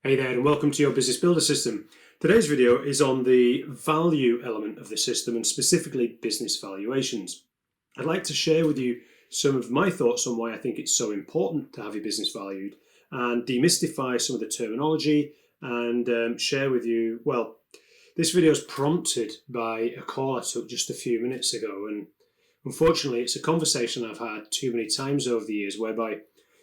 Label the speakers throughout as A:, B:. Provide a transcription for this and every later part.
A: Hey there and welcome to your Business Builder System. Today's video is on the value element of the system and specifically business valuations. I'd like to share with you some of my thoughts on why I think it's so important to have your business valued and demystify some of the terminology and share with you, this video is prompted by a call I took just a few minutes ago, and unfortunately it's a conversation I've had too many times over the years whereby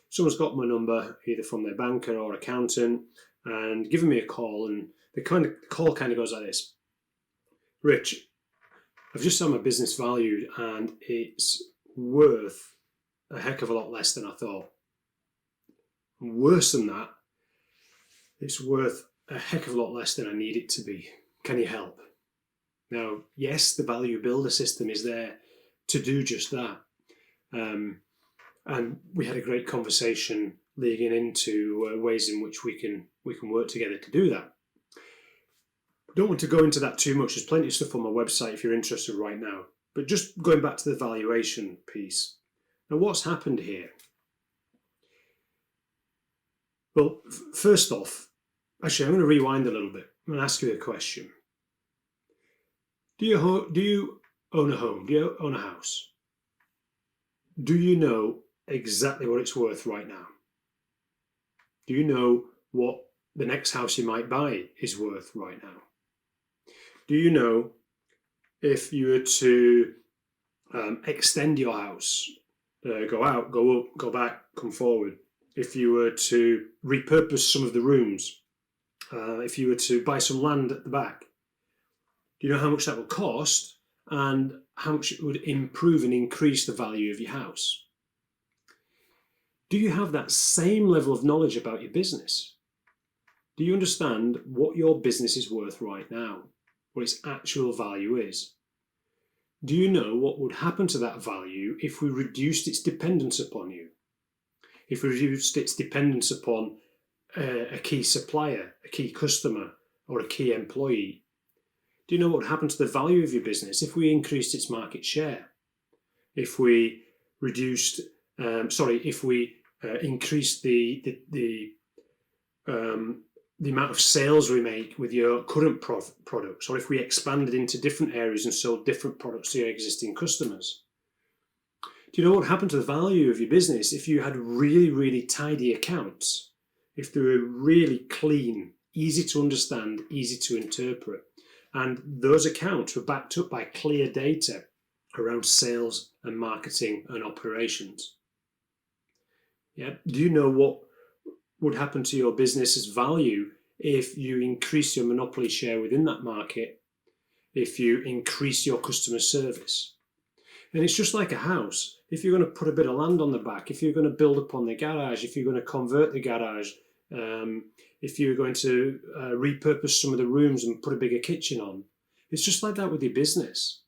A: someone's got my number either from their banker or accountant and given me a call, and the call kind of goes like this: Rich, I've just had my business valued and it's worth a heck of a lot less than I thought. And worse than that, it's worth a heck of a lot less than I need it to be. Can you help? Now, yes, the value builder system is there to do just that. And we had a great conversation leading into ways in which we can work together to do that. Don't want to go into that too much. There's plenty of stuff on my website if you're interested right now. But just going back to the valuation piece. Now, what's happened here? Well, first off, actually, I'm going to rewind a little bit. I'm going to ask you a question. Do you own a home? Do you own a house? Do you know exactly what it's worth right now? Do you know what the next house you might buy is worth right now? Do you know if you were to extend your house, go out, go up, go back, come forward, if you were to repurpose some of the rooms, if you were to buy some land at the back, do you know how much that would cost and how much it would improve and increase the value of your house? Do you have that same level of knowledge about your business? Do you understand what your business is worth right now, what its actual value is? Do you know what would happen to that value if we reduced its dependence upon you? If we reduced its dependence upon a key supplier, a key customer, or a key employee? Do you know what would happen to the value of your business if we increased its market share? If we increased the amount of sales we make with your current products, or if we expanded into different areas and sold different products to your existing customers? Do you know what happened to the value of your business if you had really, really tidy accounts? If they were really clean, easy to understand, easy to interpret, and those accounts were backed up by clear data around sales and marketing and operations? Yeah. Do you know what would happen to your business's value if you increase your monopoly share within that market, if you increase your customer service? And it's just like a house. If you're going to put a bit of land on the back, if you're going to build upon the garage, if you're going to convert the garage, if you're going to repurpose some of the rooms and put a bigger kitchen on, it's just like that with your business.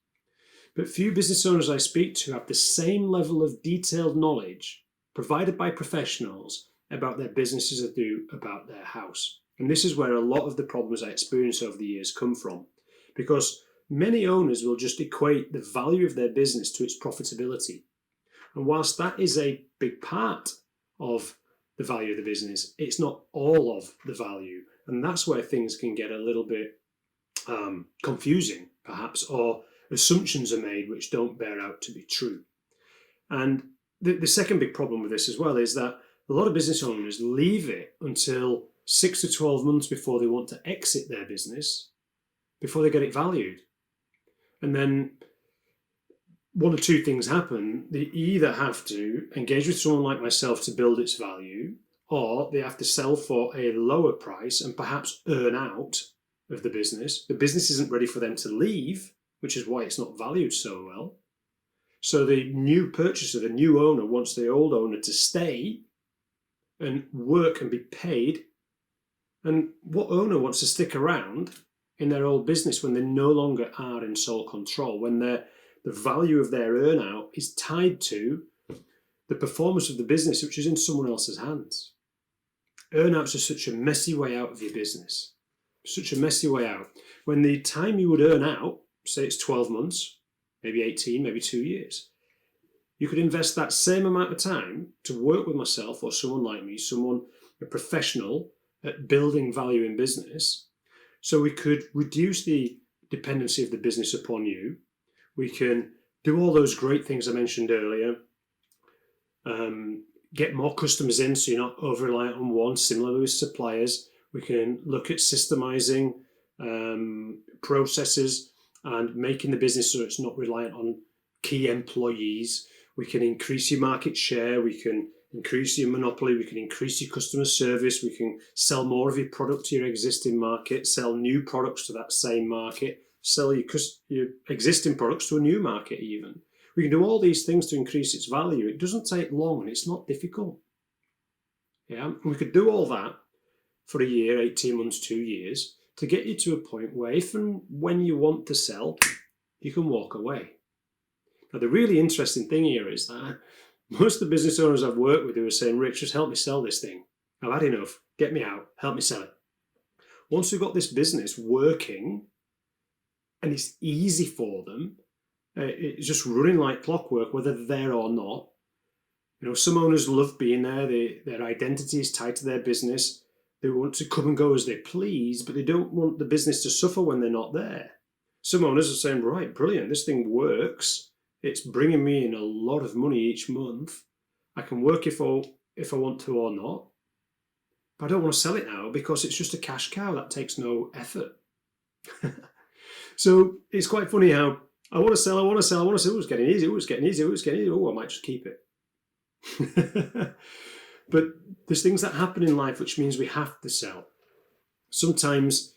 A: But few business owners I speak to have the same level of detailed knowledge provided by professionals about their businesses as they do about their house. And this is where a lot of the problems I experience over the years come from, because many owners will just equate the value of their business to its profitability. And whilst that is a big part of the value of the business, it's not all of the value. And that's where things can get a little bit confusing, perhaps, or assumptions are made which don't bear out to be true. And the second big problem with this as well is that a lot of business owners leave it until 6 to 12 months before they want to exit their business, before they get it valued. And then one or two things happen. They either have to engage with someone like myself to build its value, or they have to sell for a lower price and perhaps earn out of the business. The business isn't ready for them to leave, which is why it's not valued so well. So the new purchaser, the new owner, wants the old owner to stay and work and be paid. And what owner wants to stick around in their old business when they no longer are in sole control, when the value of their earnout is tied to the performance of the business, which is in someone else's hands? Earnouts are such a messy way out of your business, such a messy way out. When the time you would earn out, say it's 12 months, maybe 18, maybe 2 years, you could invest that same amount of time to work with myself or someone like me, a professional, at building value in business. So we could reduce the dependency of the business upon you. We can do all those great things I mentioned earlier. Get more customers in so you're not over-reliant on one, similarly with suppliers. We can look at systemizing processes and making the business so it's not reliant on key employees. We can increase your market share. We can increase your monopoly. We can increase your customer service. We can sell more of your product to your existing market, sell new products to that same market, sell your existing products to a new market even. We can do all these things to increase its value. It doesn't take long and it's not difficult. Yeah, and we could do all that for a year, 18 months, 2 years to get you to a point where if and when you want to sell, you can walk away. Now, the really interesting thing here is that most of the business owners I've worked with who are saying, Rich, just help me sell this thing. I've had enough. Get me out. Help me sell it. Once we've got this business working and it's easy for them, it's just running like clockwork, whether they're there or not. You know, some owners love being there. Their identity is tied to their business. They want to come and go as they please, but they don't want the business to suffer when they're not there. Some owners are saying, right, brilliant, this thing works. It's bringing me in a lot of money each month. I can work if I want to or not. But I don't want to sell it now because it's just a cash cow that takes no effort. So it's quite funny how I want to sell. Oh, it's getting easy. Oh, I might just keep it. But there's things that happen in life which means we have to sell. Sometimes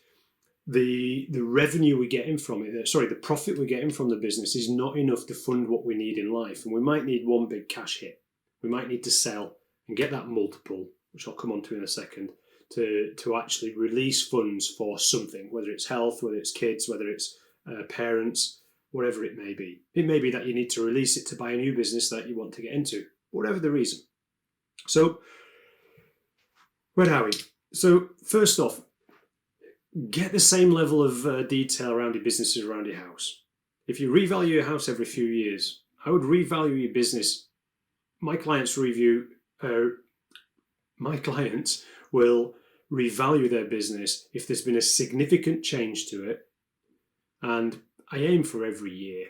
A: the revenue we're getting from it, the profit we're getting from the business is not enough to fund what we need in life. And we might need one big cash hit. We might need to sell and get that multiple, which I'll come on to in a second, to actually release funds for something, whether it's health, whether it's kids, whether it's parents, whatever it may be. It may be that you need to release it to buy a new business that you want to get into, whatever the reason. So, where are we? So, first off, get the same level of detail around your business as around your house. If you revalue your house every few years, I would revalue your business. My clients will revalue their business if there's been a significant change to it, and I aim for every year,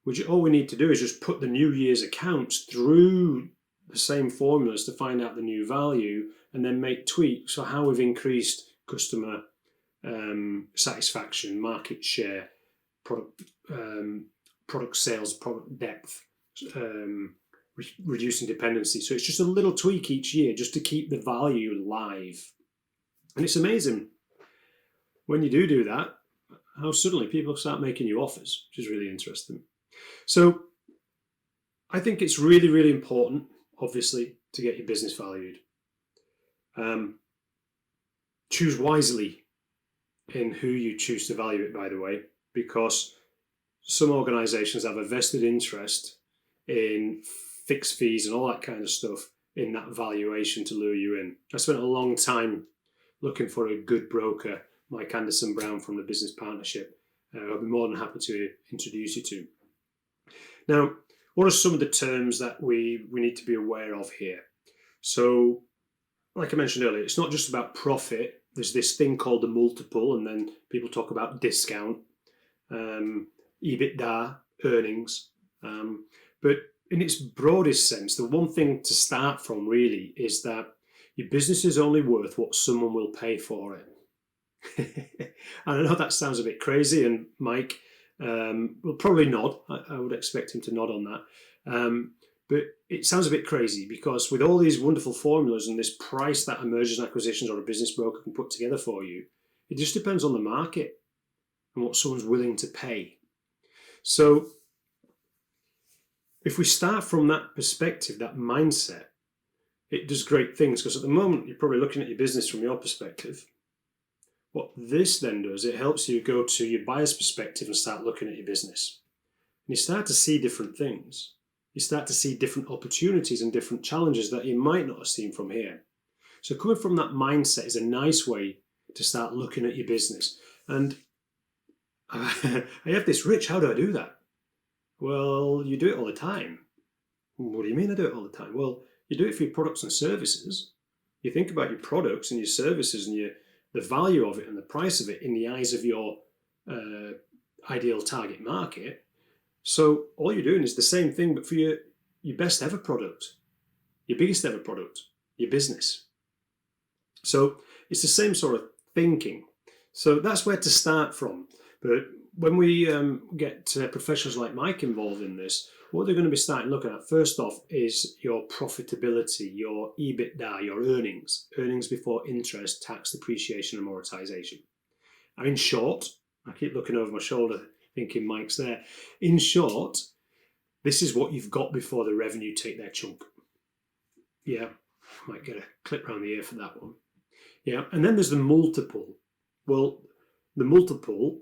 A: which all we need to do is just put the new year's accounts through the same formulas to find out the new value and then make tweaks for how we've increased customer satisfaction, market share, product sales, product depth, reducing dependency. So it's just a little tweak each year just to keep the value live. And it's amazing when you do that, how suddenly people start making you offers, which is really interesting. So I think it's really, really important, obviously, to get your business valued. Choose wisely in who you choose to value it, by the way, because some organizations have a vested interest in fixed fees and all that kind of stuff in that valuation to lure you in. I spent a long time looking for a good broker, Mike Anderson Brown from the Business Partnership. I'll be more than happy to introduce you to. Now, what are some of the terms that we need to be aware of here? So, like I mentioned earlier, it's not just about profit. There's this thing called the multiple, and then people talk about discount, EBITDA, earnings. But in its broadest sense, the one thing to start from really is that your business is only worth what someone will pay for it. And I know that sounds a bit crazy, and Mike will probably nod. I would expect him to nod on that. But it sounds a bit crazy because with all these wonderful formulas and this price that a mergers and acquisitions or a business broker can put together for you, it just depends on the market and what someone's willing to pay. So if we start from that perspective, that mindset, it does great things, because at the moment you're probably looking at your business from your perspective. What this then does, it helps you go to your buyer's perspective and start looking at your business. And you start to see different things. You start to see different opportunities and different challenges that you might not have seen from here. So coming from that mindset is a nice way to start looking at your business. And I have this, Rich, how do I do that? Well, you do it all the time. What do you mean I do it all the time? Well, you do it for your products and services. You think about your products and your services and the value of it and the price of it in the eyes of your ideal target market. So all you're doing is the same thing, but for your best ever product, your biggest ever product, your business. So it's the same sort of thinking. So that's where to start from. But when we get professionals like Mike involved in this, what they're going to be starting looking at first off is your profitability, your EBITDA, your earnings before interest, tax, depreciation, and amortization. In short, I keep looking over my shoulder thinking Mike's there. In short, this is what you've got before the revenue take their chunk. Yeah, might get a clip around the ear for that one. Yeah, and then there's the multiple. Well, the multiple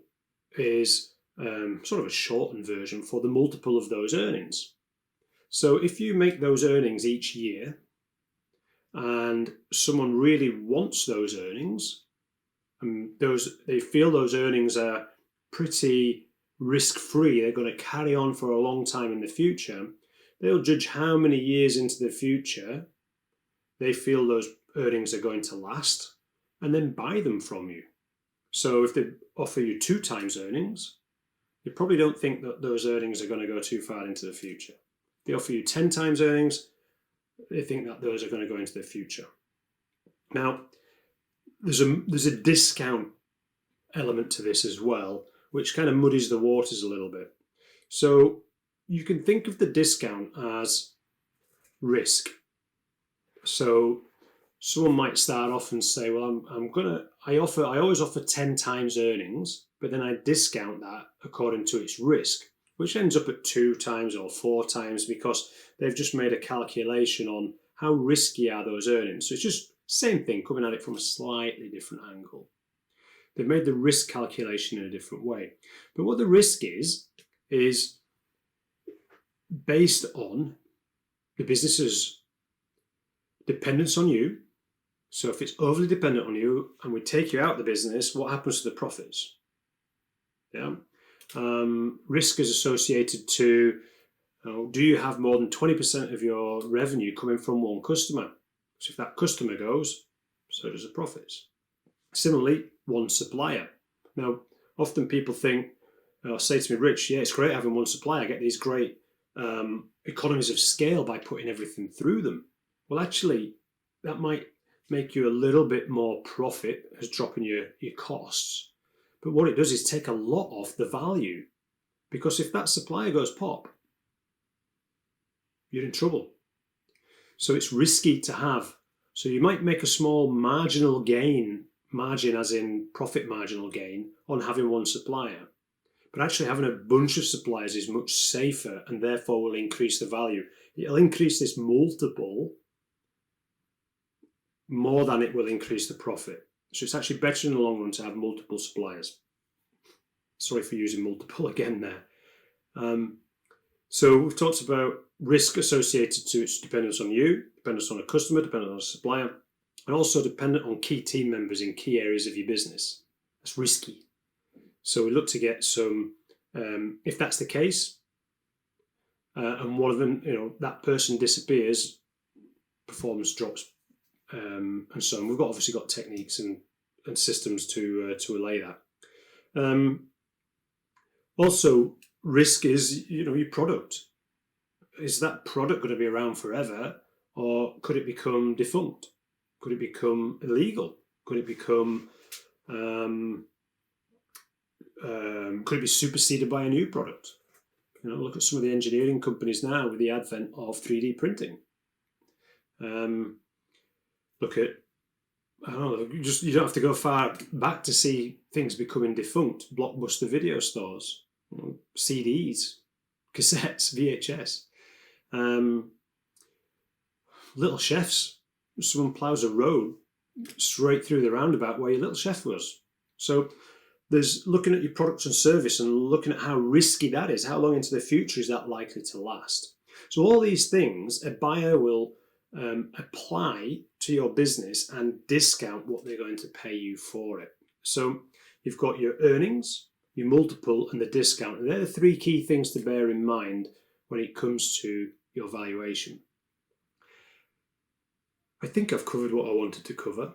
A: is sort of a shortened version for the multiple of those earnings. So if you make those earnings each year and someone really wants those earnings, and they feel those earnings are pretty risk-free, they're going to carry on for a long time in the future, they'll judge how many years into the future they feel those earnings are going to last and then buy them from you. So if they offer you 2 times earnings, you probably don't think that those earnings are going to go too far into the future. If they offer you 10 times earnings, they think that those are going to go into the future. Now, there's a discount element to this as well, which kind of muddies the waters a little bit. So you can think of the discount as risk. So someone might start off and say, well, I always offer 10 times earnings, but then I discount that according to its risk, which ends up at 2 times or 4 times because they've just made a calculation on how risky are those earnings. So it's just same thing, coming at it from a slightly different angle. They've made the risk calculation in a different way. But what the risk is based on the business's dependence on you. So if it's overly dependent on you and we take you out of the business, what happens to the profits? Yeah. Risk is associated to, do you have more than 20% of your revenue coming from one customer? So if that customer goes, so does the profits. Similarly, one supplier. Now, often people think, say to me, Rich, yeah, it's great having one supplier. I get these great economies of scale by putting everything through them. Well, actually, that might make you a little bit more profit as dropping your costs. But what it does is take a lot off the value. Because if that supplier goes pop, you're in trouble. So it's risky to have. So you might make a small marginal gain, margin as in profit marginal gain, on having one supplier. But actually having a bunch of suppliers is much safer and therefore will increase the value. It'll increase this multiple more than it will increase the profit. So it's actually better in the long run to have multiple suppliers. Sorry for using multiple again there. So we've talked about risk associated to its dependence on you, dependence on a customer, dependence on a supplier, and also dependent on key team members in key areas of your business. That's risky. So we look to get some, if that's the case, and one of them, that person disappears, performance drops, and so on. We've obviously got techniques and systems to allay that. Also, risk is, your product. Is that product going to be around forever, or could it become defunct? Could it become illegal? Could it become could it be superseded by a new product? Look at some of the engineering companies now with the advent of 3D printing. Look at, I don't know, you don't have to go far back to see things becoming defunct. Blockbuster video stores, CDs, cassettes, VHS. Little chefs. Someone ploughs a road straight through the roundabout where your little chef was. So there's looking at your products and service and looking at how risky that is. How long into the future is that likely to last? So all these things a buyer will apply to your business and discount what they're going to pay you for it. So you've got your earnings, your multiple, and the discount. And they're the 3 key things to bear in mind when it comes to your valuation. I think I've covered what I wanted to cover.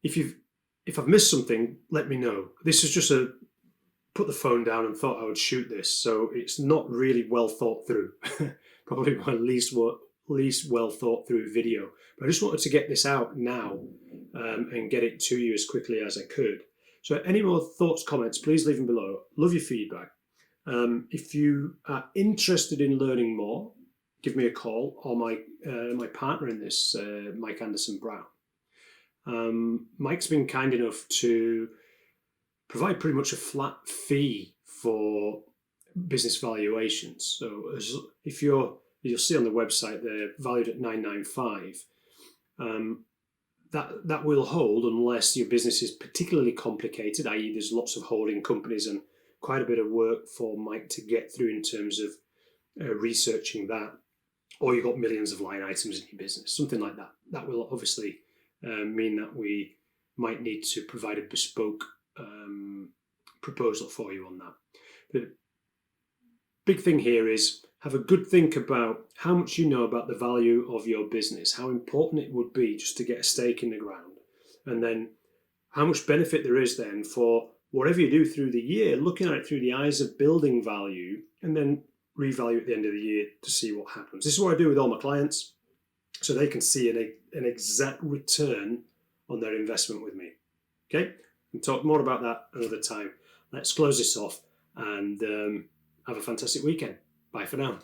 A: If I've missed something, let me know. This is just put the phone down and thought I would shoot this, so it's not really well thought through. Probably my least well thought through video. But I just wanted to get this out now and get it to you as quickly as I could. So any more thoughts, comments, please leave them below. Love your feedback. If you are interested in learning more, give me a call, or my partner in this, Mike Anderson Brown. Mike's been kind enough to provide pretty much a flat fee for business valuations. So if you'll see on the website they're valued at $995. That will hold unless your business is particularly complicated, i.e. there's lots of holding companies and quite a bit of work for Mike to get through in terms of researching that, or you've got millions of line items in your business, something like that. That will obviously mean that we might need to provide a bespoke proposal for you on that. The big thing here is have a good think about how much you know about the value of your business, how important it would be just to get a stake in the ground, and then how much benefit there is then for whatever you do through the year, looking at it through the eyes of building value, and then revalue at the end of the year to see what happens. This is what I do with all my clients, so they can see an exact return on their investment with me. Okay, we'll talk more about that another time. Let's close this off and have a fantastic weekend. Bye for now.